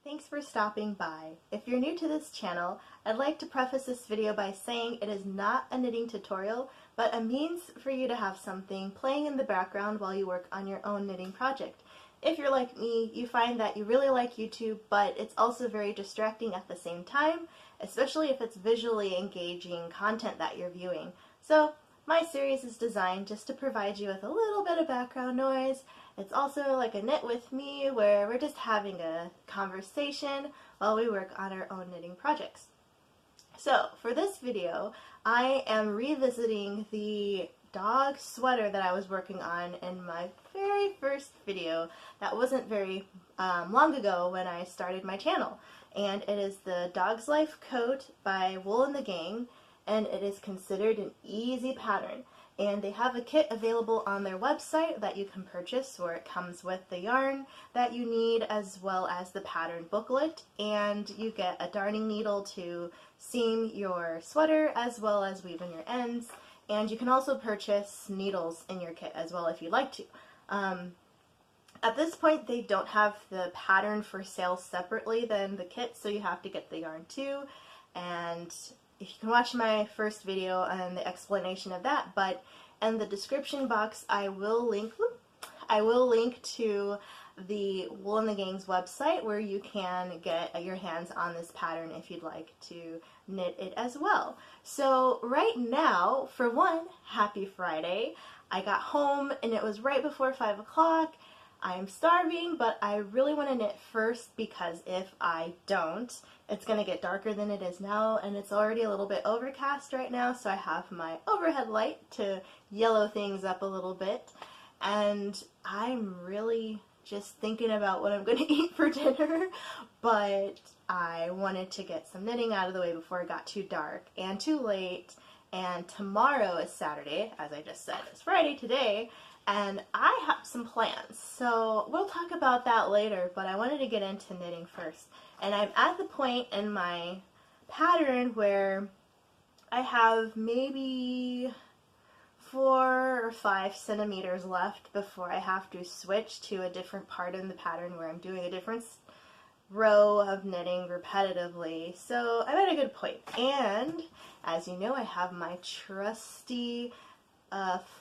Thanks for stopping by. If you're new to this channel, I'd like to preface this video by saying it is not a knitting tutorial, but a means for you to have something playing in the background while you work on your own knitting project. If you're like me, you find that you really like YouTube, but it's also very distracting at the same time, especially if it's visually engaging content that you're viewing. So my series is designed just to provide you with a little bit of background noise. It's also like a knit with me where we're just having a conversation while we work on our own knitting projects. So for this video, I am revisiting the dog sweater that I was working on in my very first video that wasn't very long ago when I started my channel. And it is the Dog's Life coat by Wool and the Gang, and it is considered an easy pattern. And they have a kit available on their website that you can purchase where it comes with the yarn that you need as well as the pattern booklet, and you get a darning needle to seam your sweater as well as weave in your ends, and you can also purchase needles in your kit as well if you'd like to. At this point they don't have the pattern for sale separately than the kit, so you have to get the yarn too, and you can watch my first video and the explanation of that, but in the description box I will link to the Wool and the Gang's website where you can get your hands on this pattern if you'd like to knit it as well. So right now, for one, happy Friday. I got home and it was right before 5 o'clock. I am starving, but I really want to knit first because if I don't, it's going to get darker than it is now, and it's already a little bit overcast right now, so I have my overhead light to yellow things up a little bit, and I'm really just thinking about what I'm going to eat for dinner, but I wanted to get some knitting out of the way before it got too dark and too late, and tomorrow is Saturday, as I just said. It's Friday today, and I have some plans, so we'll talk about that later, but I wanted to get into knitting first. And I'm at the point in my pattern where I have maybe 4 or 5 centimeters left before I have to switch to a different part in the pattern where I'm doing a different row of knitting repetitively. So I'm at a good point. And as you know, I have my trusty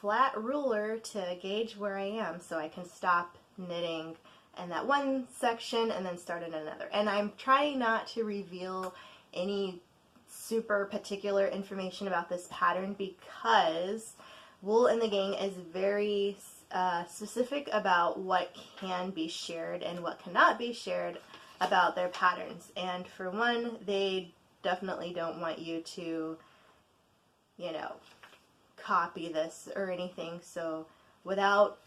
flat ruler to gauge where I am so I can stop knitting in that one section and then start in another. And I'm trying not to reveal any super particular information about this pattern because Wool and the Gang is very specific about what can be shared and what cannot be shared about their patterns. And for one, they definitely don't want you to, you know, copy this or anything, so without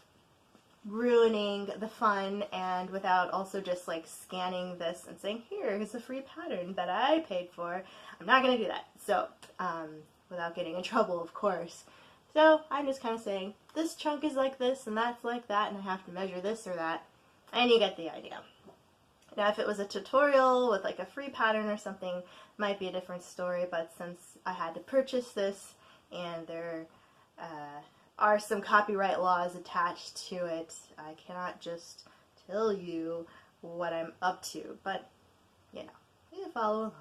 ruining the fun and without also just like scanning this and saying here's a free pattern that I paid for, I'm not going to do that. So without getting in trouble, of course. So I'm just kind of saying this chunk is like this and that's like that and I have to measure this or that, and you get the idea. Now if it was a tutorial with like a free pattern or something, it might be a different story, but since I had to purchase this and there are some copyright laws attached to it, I cannot just tell you what I'm up to, but you know, you follow along.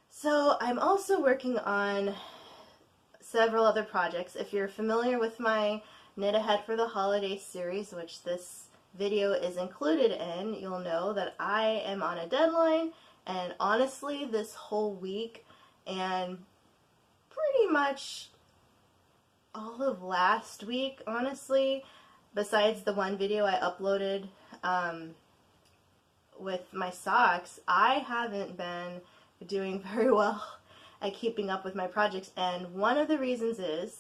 So I'm also working on several other projects. If you're familiar with my Knit Ahead for the Holiday series, which this video is included in, you'll know that I am on a deadline, and honestly this whole week and pretty much all of last week, honestly, besides the one video I uploaded with my socks, I haven't been doing very well at keeping up with my projects. And one of the reasons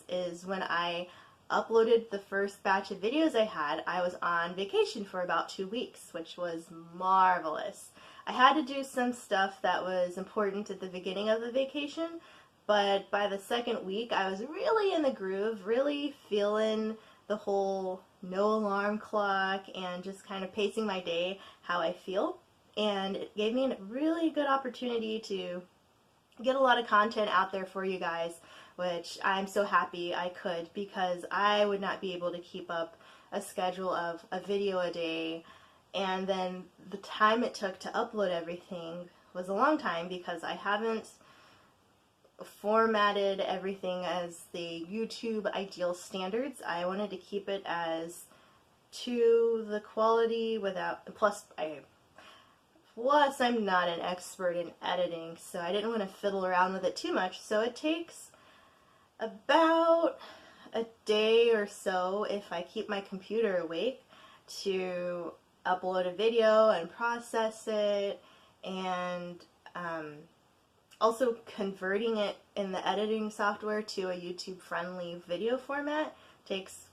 is when I uploaded the first batch of videos I had, I was on vacation for about 2 weeks, which was marvelous. I had to do some stuff that was important at the beginning of the vacation, but by the second week I was really in the groove, really feeling the whole no alarm clock and just kind of pacing my day how I feel. And it gave me a really good opportunity to get a lot of content out there for you guys, which I'm so happy I could, because I would not be able to keep up a schedule of a video a day And then the time it took to upload everything was a long time because I haven't formatted everything as the YouTube ideal standards. I wanted to keep it as to the quality without, plus I'm not an expert in editing, so I didn't want to fiddle around with it too much. So it takes about a day or so, if I keep my computer awake, to upload a video and process it, and also converting it in the editing software to a YouTube-friendly video format takes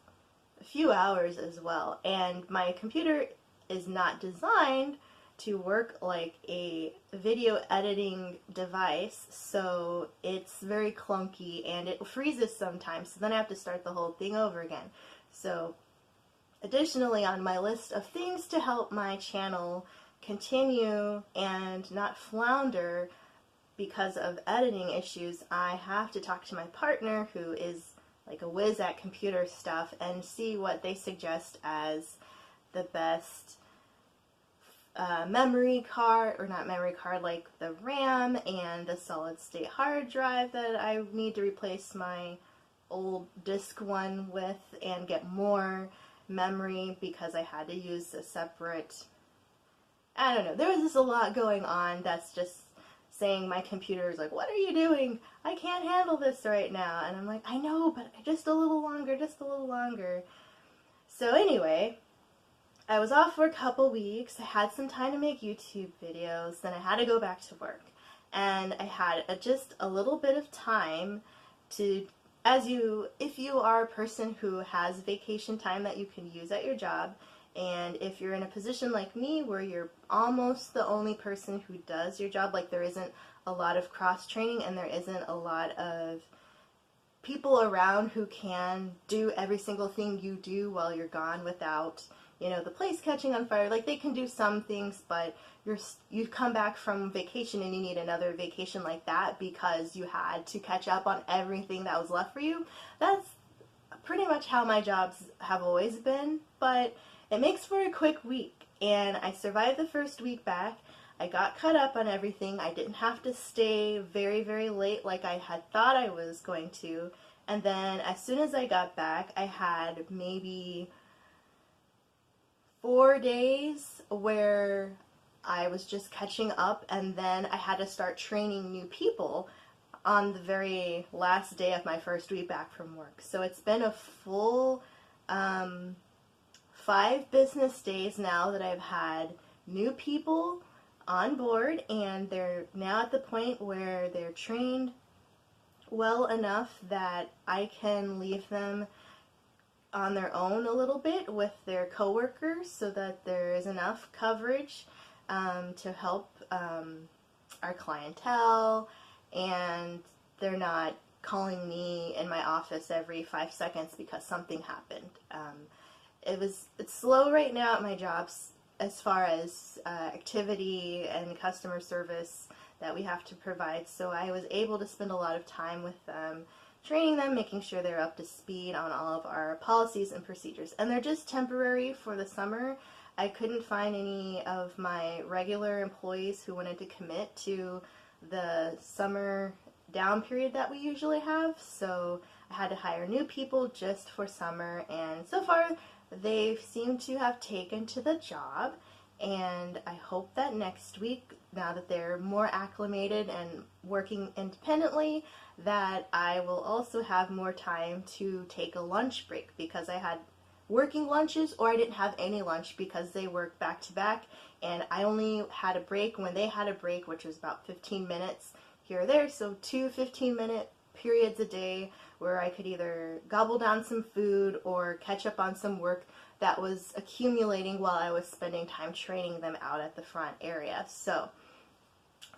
a few hours as well. And my computer is not designed to work like a video editing device, so it's very clunky and it freezes sometimes, so then I have to start the whole thing over again. So additionally, on my list of things to help my channel continue and not flounder because of editing issues, I have to talk to my partner, who is like a whiz at computer stuff, and see what they suggest as the best memory card, or not memory card, like the RAM and the solid state hard drive that I need to replace my old disk one with and get more memory because I had to use a separate, I don't know, there was just a lot going on that's just saying my computer is like, what are you doing? I can't handle this right now. And I'm like, I know, but just a little longer, just a little longer. So anyway, I was off for a couple weeks. I had some time to make YouTube videos, then I had to go back to work. And I had just a little bit of time to, if you are a person who has vacation time that you can use at your job, and if you're in a position like me where you're almost the only person who does your job, like there isn't a lot of cross-training and there isn't a lot of people around who can do every single thing you do while you're gone without, you know, the place catching on fire. Like, they can do some things, but you come back from vacation and you need another vacation like that because you had to catch up on everything that was left for you. That's pretty much how my jobs have always been, but it makes for a quick week. And I survived the first week back. I got caught up on everything. I didn't have to stay very, very late like I had thought I was going to. And then as soon as I got back, I had maybe 4 days where I was just catching up, and then I had to start training new people on the very last day of my first week back from work. So it's been a full 5 business days now that I've had new people on board, and they're now at the point where they're trained well enough that I can leave them on their own a little bit with their coworkers so that there is enough coverage to help our clientele, and they're not calling me in my office every 5 seconds because something happened. It's slow right now at my jobs as far as activity and customer service that we have to provide, so I was able to spend a lot of time with them, training them, making sure they're up to speed on all of our policies and procedures. And they're just temporary for the summer. I couldn't find any of my regular employees who wanted to commit to the summer down period that we usually have, so I had to hire new people just for summer, and so far they seem to have taken to the job, and I hope that next week, now that they're more acclimated and working independently, that I will also have more time to take a lunch break, because I had working lunches or I didn't have any lunch because they work back to back, and I only had a break when they had a break, which was about 15 minutes here or there, so 2 15-minute periods a day where I could either gobble down some food or catch up on some work that was accumulating while I was spending time training them out at the front area. So,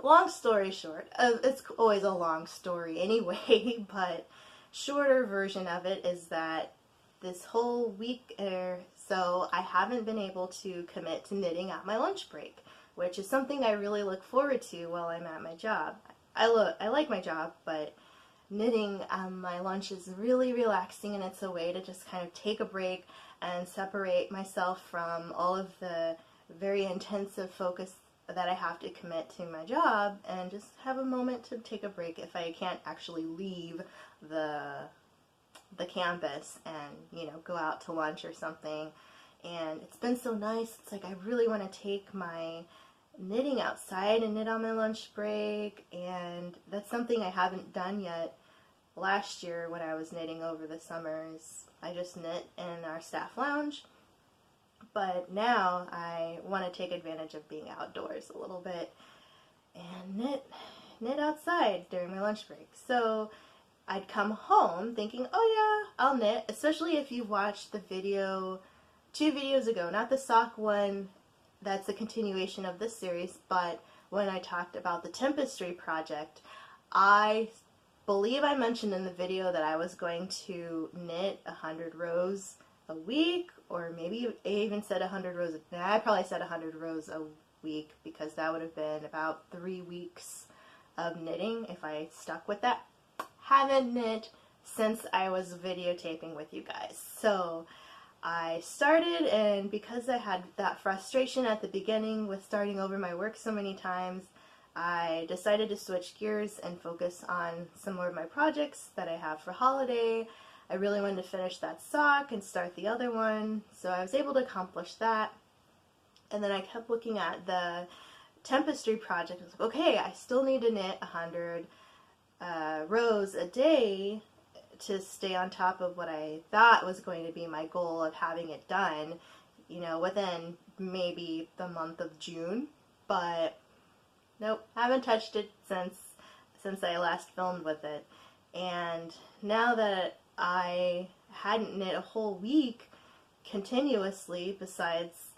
long story short, it's always a long story anyway, but shorter version of it is that this whole week or so I haven't been able to commit to knitting at my lunch break, which is something I really look forward to while I'm at my job. I like my job, but knitting on my lunch is really relaxing, and it's a way to just kind of take a break and separate myself from all of the very intensive focus that I have to commit to my job, and just have a moment to take a break if I can't actually leave the campus and, you know, go out to lunch or something. And it's been so nice. It's like I really want to take my knitting outside and knit on my lunch break, and that's something I haven't done yet. Last year when I was knitting over the summers, I just knit in our staff lounge, but now I want to take advantage of being outdoors a little bit and knit outside during my lunch break. So I'd come home thinking, oh yeah, I'll knit, especially if you've watched the video 2 videos ago, not the sock one that's a continuation of this series, but when I talked about the Tempestry project. I believe I mentioned in the video that I was going to knit 100 rows a week, or maybe I even said 100 rows. I probably said 100 rows a week, because that would have been about 3 weeks of knitting if I stuck with that. Haven't knit since I was videotaping with you guys. So I started, and because I had that frustration at the beginning with starting over my work so many times, I decided to switch gears and focus on some more of my projects that I have for holiday. I really wanted to finish that sock and start the other one, so I was able to accomplish that. And then I kept looking at the Tempestry project. I was like, okay, I still need to knit 100 rows a day to stay on top of what I thought was going to be my goal of having it done, you know, within maybe the month of June. But nope, haven't touched it since I last filmed with it. And now that I hadn't knit a whole week continuously, besides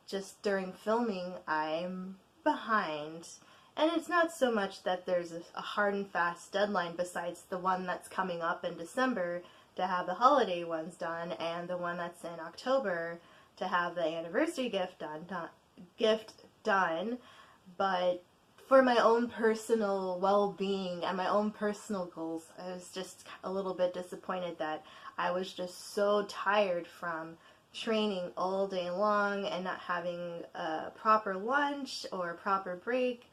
just during filming, I'm behind. And it's not so much that there's a hard and fast deadline besides the one that's coming up in December to have the holiday ones done, and the one that's in October to have the anniversary gift done. But for my own personal well-being and my own personal goals, I was just a little bit disappointed that I was just so tired from training all day long and not having a proper lunch or a proper break,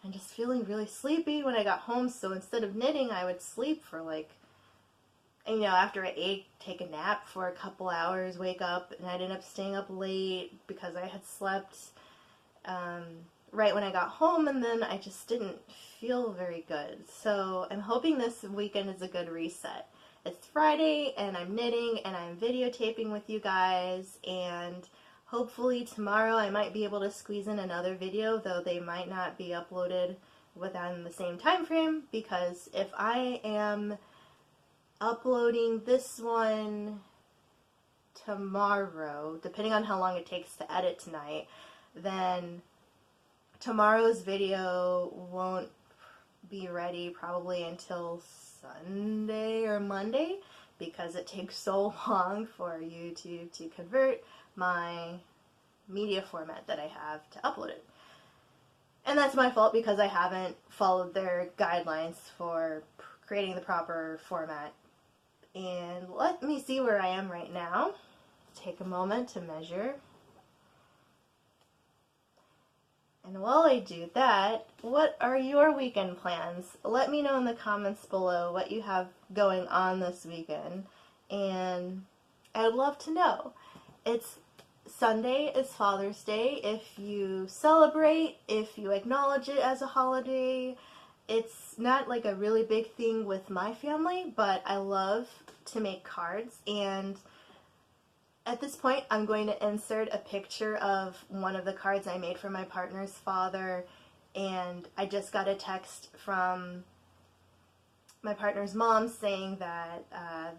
and just feeling really sleepy when I got home. So instead of knitting, I would sleep for like, you know, after I ate, take a nap for a couple hours, wake up, and I'd end up staying up late because I had slept right when I got home, and then I just didn't feel very good. So I'm hoping this weekend is a good reset. It's Friday, and I'm knitting, and I'm videotaping with you guys, and hopefully tomorrow I might be able to squeeze in another video, though they might not be uploaded within the same time frame, because if I am uploading this one tomorrow, depending on how long it takes to edit tonight, then tomorrow's video won't be ready probably until Sunday or Monday, because it takes so long for YouTube to convert my media format that I have to upload it. And that's my fault, because I haven't followed their guidelines for creating the proper format. And let me see where I am right now. Take a moment to measure. And while I do that, what are your weekend plans? Let me know in the comments below what you have going on this weekend, and I'd love to know. It's Sunday is Father's Day. If you celebrate, if you acknowledge it as a holiday, it's not like a really big thing with my family, but I love to make cards, and at this point I'm going to insert a picture of one of the cards I made for my partner's father. And I just got a text from my partner's mom saying that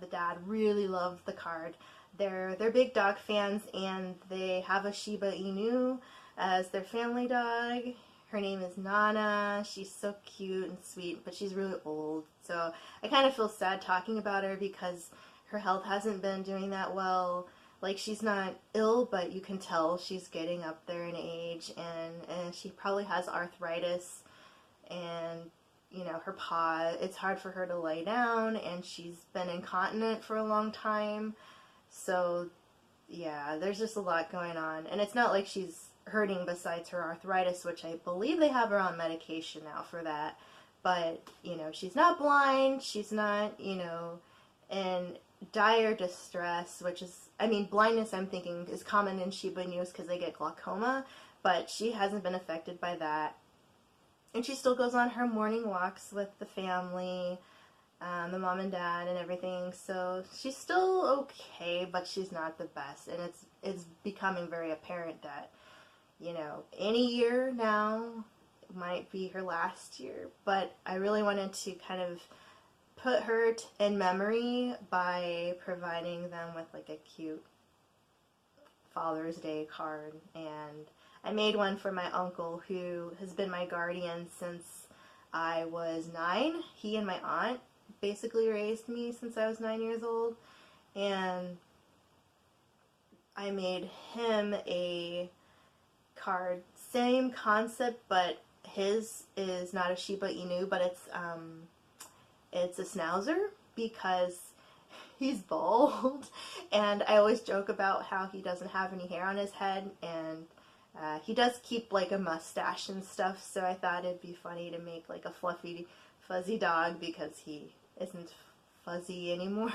the dad really loved the card. They're big dog fans, and they have a Shiba Inu as their family dog. Her name is Nana. She's so cute and sweet, but she's really old. So I kind of feel sad talking about her, because her health hasn't been doing that well. Like, she's not ill, but you can tell she's getting up there in age, and she probably has arthritis, and, you know, her paw, it's hard for her to lay down, and she's been incontinent for a long time. So, yeah, there's just a lot going on. And it's not like she's hurting besides her arthritis, which I believe they have her on medication now for that. But, you know, she's not blind, she's not, you know, in dire distress, which is, I mean, blindness I'm thinking is common in Shiba Inus because they get glaucoma, but she hasn't been affected by that. And she still goes on her morning walks with the family, the mom and dad and everything, so she's still okay, but she's not the best, and it's becoming very apparent that, you know, any year now might be her last year, but I really wanted to kind of put her in memory by providing them with like a cute Father's Day card, and I made one for my uncle who has been my guardian since I was 9. He and my aunt basically raised me since I was 9 years old, and I made him a card, same concept, but his is not a Shiba Inu, but it's a Schnauzer because he's bald, and I always joke about how he doesn't have any hair on his head, and he does keep like a mustache and stuff, so I thought it'd be funny to make like a fluffy, fuzzy dog because he isn't fuzzy anymore.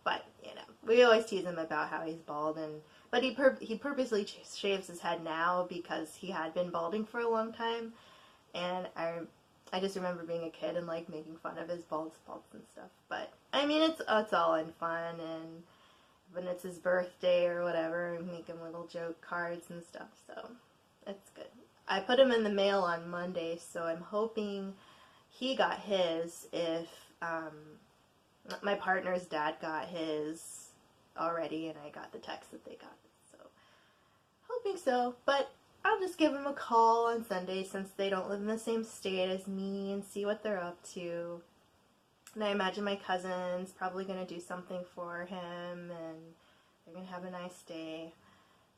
But, you know, we always tease him about how he's bald, but he purposely shaves his head now because he had been balding for a long time, and I just remember being a kid and like making fun of his bald spots and stuff. But I mean, it's all in fun, and when it's his birthday or whatever, we make him little joke cards and stuff, so it's good. I put him in the mail on Monday, so I'm hoping he got his if my partner's dad got his already, and I got the text that they got it, so hoping so. But I'll just give him a call on Sunday since they don't live in the same state as me and see what they're up to. And I imagine my cousin's probably going to do something for him, and they're going to have a nice day.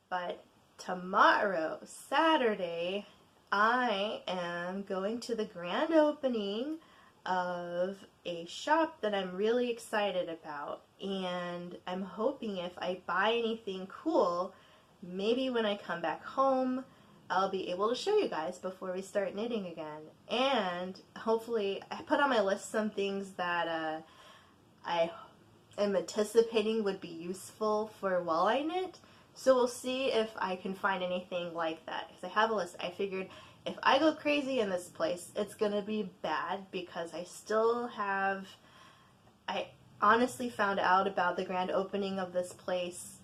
But tomorrow, Saturday, I am going to the grand opening of a shop that I'm really excited about. And I'm hoping if I buy anything cool, maybe when I come back home, I'll be able to show you guys before we start knitting again. And hopefully, I put on my list some things that I am anticipating would be useful for while I knit. So we'll see if I can find anything like that. Because I have a list. I figured if I go crazy in this place, it's going to be bad because I still have... I honestly found out about the grand opening of this place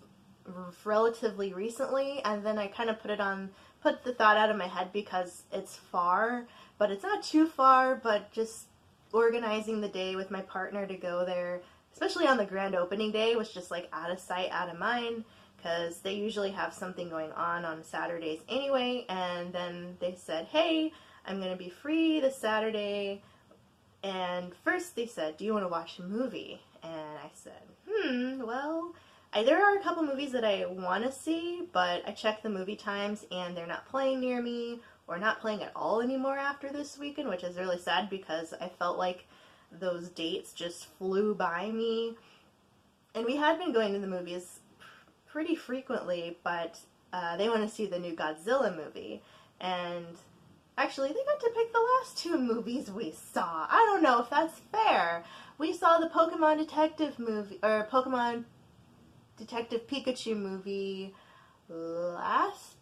relatively recently, and then I kind of put the thought out of my head because it's far, but it's not too far, but just organizing the day with my partner to go there, especially on the grand opening day, was just like out of sight, out of mind, because they usually have something going on Saturdays anyway. And then they said, hey, I'm going to be free this Saturday, and first they said, do you want to watch a movie? And I said, well, there are a couple movies that I want to see, but I checked the movie times and they're not playing near me, or not playing at all anymore after this weekend, which is really sad because I felt like those dates just flew by me. And we had been going to the movies pretty frequently, but they want to see the new Godzilla movie, and actually they got to pick the last 2 movies we saw. I don't know if that's fair. We saw the Pokemon Detective movie, or Pokemon Detective Pikachu movie last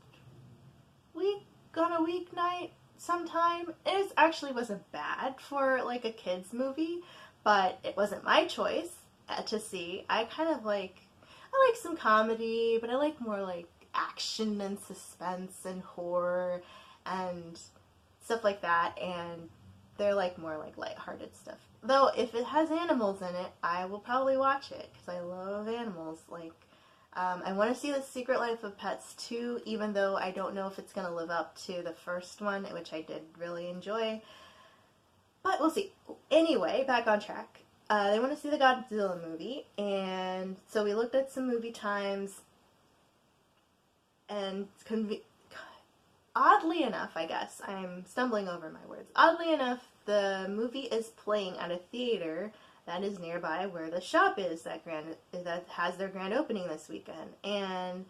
week on a weeknight sometime. It actually wasn't bad for like a kid's movie, but it wasn't my choice to see. I like some comedy, but I like more like action and suspense and horror and stuff like that, and they're like more like lighthearted stuff. Though if it has animals in it, I will probably watch it because I love animals. Like, I want to see The Secret Life of Pets 2, even though I don't know if it's going to live up to the first one, which I did really enjoy. But we'll see. Anyway, back on track. They want to see the Godzilla movie, and so we looked at some movie times, and oddly enough, I guess, I'm stumbling over my words. Oddly enough, the movie is playing at a theater that is nearby where the shop is that has their grand opening this weekend. And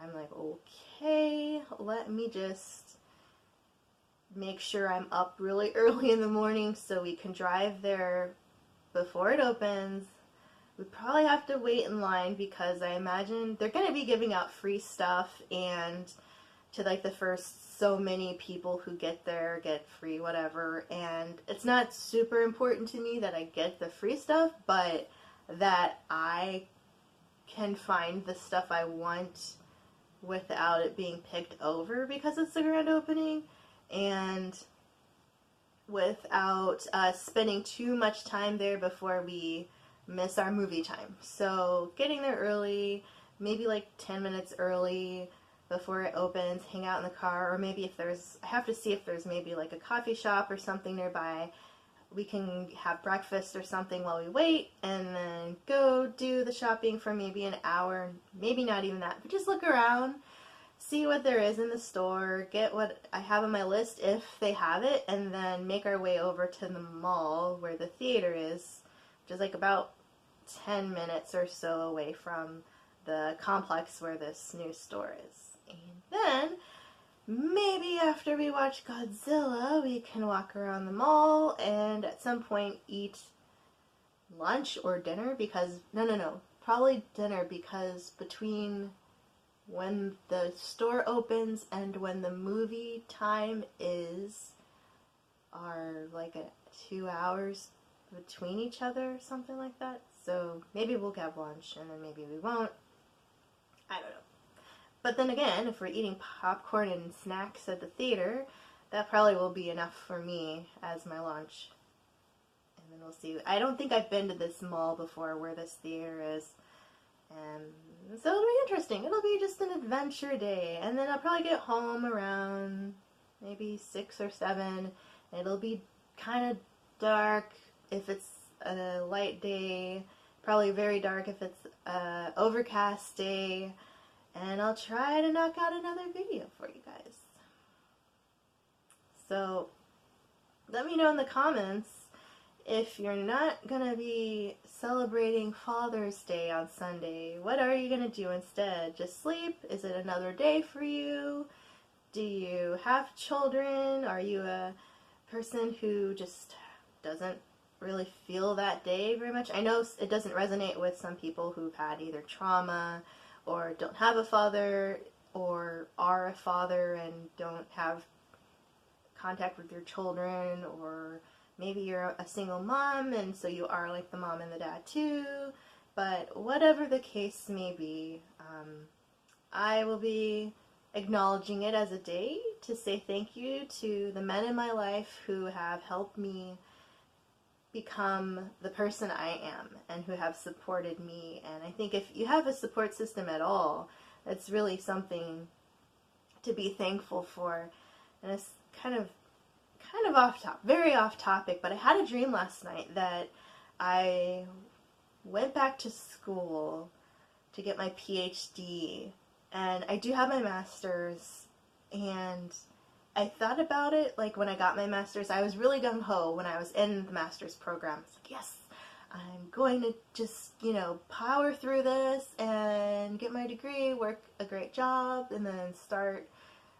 I'm like, okay, let me just make sure I'm up really early in the morning so we can drive there before it opens. We probably have to wait in line because I imagine they're going to be giving out free stuff, and to like the first so many people who get there get free whatever. And it's not super important to me that I get the free stuff, but that I can find the stuff I want without it being picked over because it's the grand opening, and without spending too much time there before we miss our movie time. So getting there early, maybe like 10 minutes early before it opens, hang out in the car, or maybe if there's, I have to see if there's maybe like a coffee shop or something nearby. We can have breakfast or something while we wait, and then go do the shopping for maybe an hour, maybe not even that, but just look around, see what there is in the store, get what I have on my list if they have it, and then make our way over to the mall where the theater is, which is like about 10 minutes or so away from the complex where this new store is. And then maybe after we watch Godzilla, we can walk around the mall and at some point eat lunch or dinner because, no, probably dinner, because between when the store opens and when the movie time is are like 2 hours between each other, something like that. So maybe we'll have lunch and then maybe we won't. I don't know. But then again, if we're eating popcorn and snacks at the theater, that probably will be enough for me as my lunch. And then we'll see. I don't think I've been to this mall before where this theater is. And so it'll be interesting. It'll be just an adventure day. And then I'll probably get home around maybe 6 or 7. It'll be kind of dark if it's a light day. Probably very dark if it's an overcast day. And I'll try to knock out another video for you guys. So let me know in the comments if you're not going to be celebrating Father's Day on Sunday. What are you going to do instead? Just sleep? Is it another day for you? Do you have children? Are you a person who just doesn't really feel that day very much? I know it doesn't resonate with some people who've had either trauma or don't have a father, or are a father and don't have contact with your children, or maybe you're a single mom and so you are like the mom and the dad too. But whatever the case may be, I will be acknowledging it as a day to say thank you to the men in my life who have helped me become the person I am and who have supported me. And I think if you have a support system at all, it's really something to be thankful for. And it's kind of off topic, very off topic, but I had a dream last night that I went back to school to get my PhD, and I do have my master's, and I thought about it, like when I got my master's, I was really gung-ho when I was in the master's program. It's like, yes, I'm going to just, power through this and get my degree, work a great job, and then start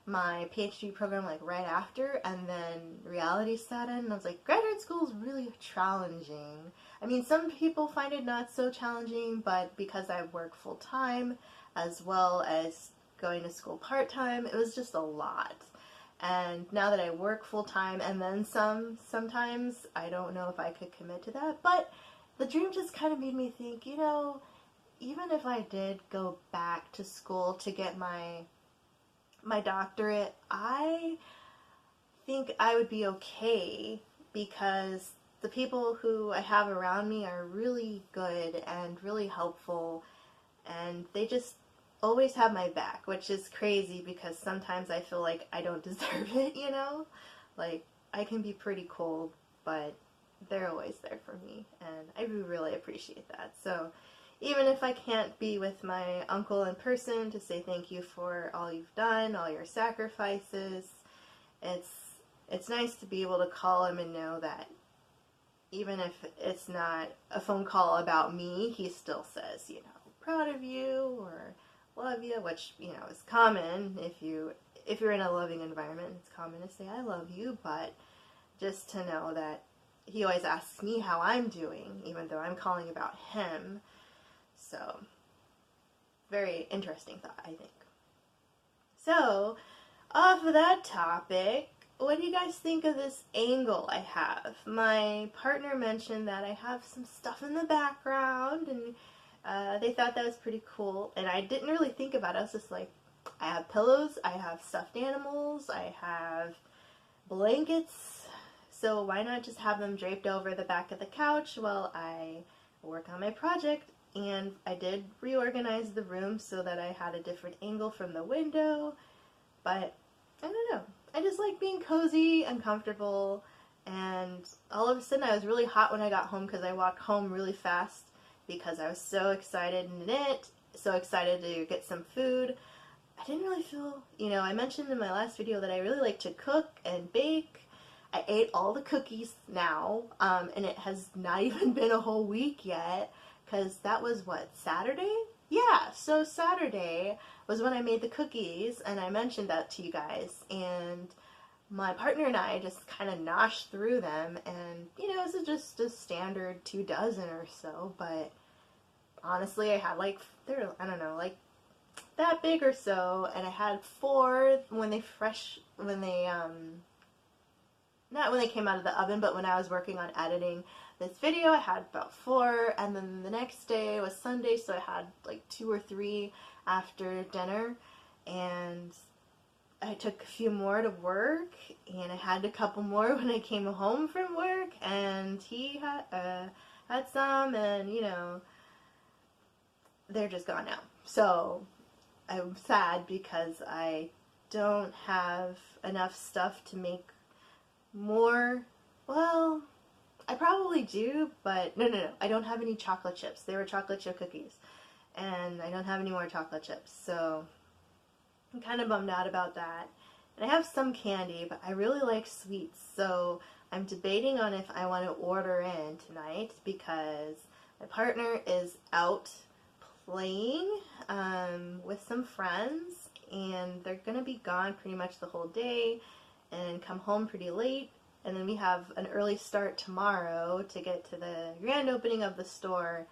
my PhD program like right after. And then reality set in, and I was like, graduate school is really challenging. I mean, some people find it not so challenging, but because I work full-time as well as going to school part-time, it was just a lot. And now that I work full-time and then sometimes I don't know if I could commit to that. But the dream just kind of made me think, even if I did go back to school to get my doctorate, I think I would be okay because the people who I have around me are really good and really helpful, and they just always have my back, which is crazy because sometimes I feel like I don't deserve it, Like, I can be pretty cold, but they're always there for me, and I really appreciate that. So even if I can't be with my uncle in person to say thank you for all you've done, all your sacrifices, it's nice to be able to call him and know that even if it's not a phone call about me, he still says, proud of you, or love you, which, you know, is common if you're in a loving environment. It's common to say I love you, but just to know that he always asks me how I'm doing, even though I'm calling about him. So, very interesting thought, I think. So, off of that topic, what do you guys think of this angle I have? My partner mentioned that I have some stuff in the background, and they thought that was pretty cool. And I didn't really think about it. I was just like, I have pillows, I have stuffed animals, I have blankets, so why not just have them draped over the back of the couch while I work on my project? And I did reorganize the room so that I had a different angle from the window, but I don't know. I just like being cozy and comfortable, and all of a sudden I was really hot when I got home because I walked home really fast because I was so excited and knit, so excited to get some food. I didn't really feel, you know, I mentioned in my last video that I really like to cook and bake. I ate all the cookies now, and it has not even been a whole week yet, because that was, what, Saturday? Yeah, so Saturday was when I made the cookies, and I mentioned that to you guys, and my partner and I just kind of noshed through them, and, you know, it was just a standard 2 dozen or so, but honestly, I had like, I don't know, like that big or so, and I had 4 not when they came out of the oven, but when I was working on editing this video, I had about 4, and then the next day was Sunday, so I had like 2 or 3 after dinner, and I took a few more to work, and I had a couple more when I came home from work, and he had some, and, you know, they're just gone now. So I'm sad because I don't have enough stuff to make more. Well, I probably do, but no. I don't have any chocolate chips. They were chocolate chip cookies, and I don't have any more chocolate chips, so I'm kind of bummed out about that. And I have some candy, but I really like sweets, so I'm debating on if I want to order in tonight because my partner is out playing with some friends, and they're going to be gone pretty much the whole day and come home pretty late, and then we have an early start tomorrow to get to the grand opening of the store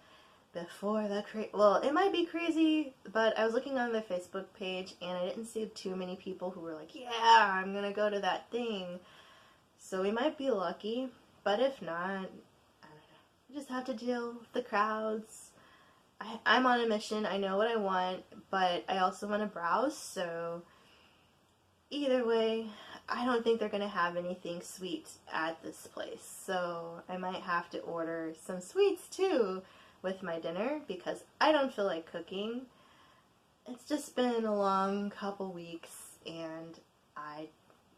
before the well, it might be crazy, but I was looking on their Facebook page and I didn't see too many people who were like, yeah, I'm gonna go to that thing, so we might be lucky, but if not, I don't know, we just have to deal with the crowds. I'm on a mission, I know what I want, but I also want to browse, so either way, I don't think they're going to have anything sweet at this place, so I might have to order some sweets too with my dinner because I don't feel like cooking. It's just been a long couple weeks, and I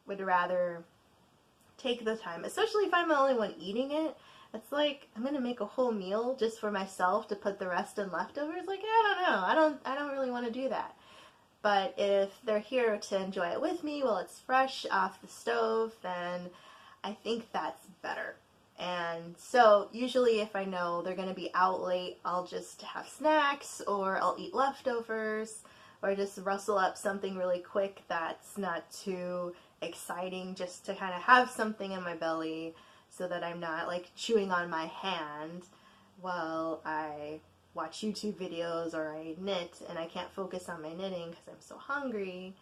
would rather take the time, especially if I'm the only one eating it. It's like I'm gonna make a whole meal just for myself to put the rest in leftovers. Like, I don't know. I don't really want to do that. But if they're here to enjoy it with me while it's fresh off the stove, then I think that's better. And so usually if I know they're going to be out late, I'll just have snacks, or I'll eat leftovers, or just rustle up something really quick that's not too exciting, just to kind of have something in my belly so that I'm not like chewing on my hand while I watch YouTube videos or I knit and I can't focus on my knitting because I'm so hungry.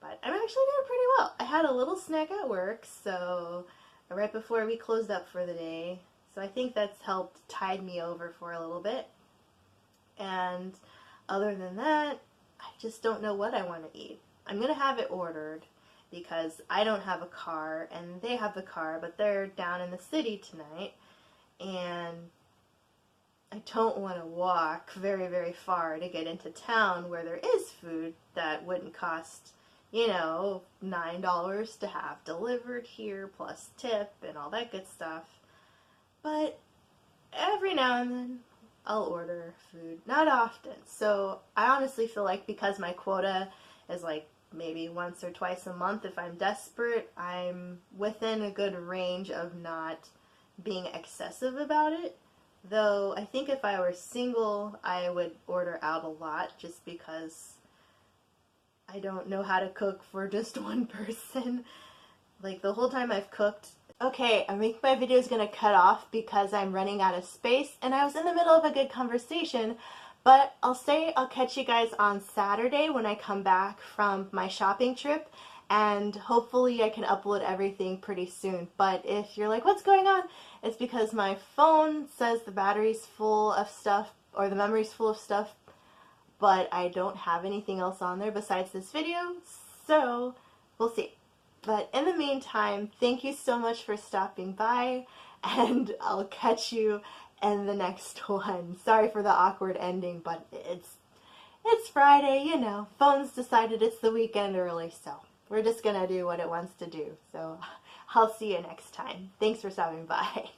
But I'm actually doing pretty well. I had a little snack at work, so right before we closed up for the day, so I think that's helped tide me over for a little bit. And other than that, I just don't know what I want to eat. I'm going to have it ordered because I don't have a car and they have the car, but they're down in the city tonight, and I don't want to walk very, very far to get into town where there is food that wouldn't cost, you know, $9 to have delivered here, plus tip and all that good stuff. But every now and then, I'll order food. Not often. So I honestly feel like because my quota is like maybe once or twice a month, if I'm desperate, I'm within a good range of not being excessive about it. Though I think if I were single, I would order out a lot just because I don't know how to cook for just one person. Like the whole time I've cooked. Okay, I think my video is going to cut off because I'm running out of space and I was in the middle of a good conversation, but I'll say I'll catch you guys on Saturday when I come back from my shopping trip, and hopefully I can upload everything pretty soon. But if you're like, what's going on? It's because my phone says the battery's full of stuff, or the memory's full of stuff, but I don't have anything else on there besides this video, so we'll see. But in the meantime, thank you so much for stopping by, and I'll catch you in the next one. Sorry for the awkward ending, but it's Friday, you know. Phone's decided it's the weekend early, so we're just gonna do what it wants to do. So I'll see you next time. Thanks for stopping by.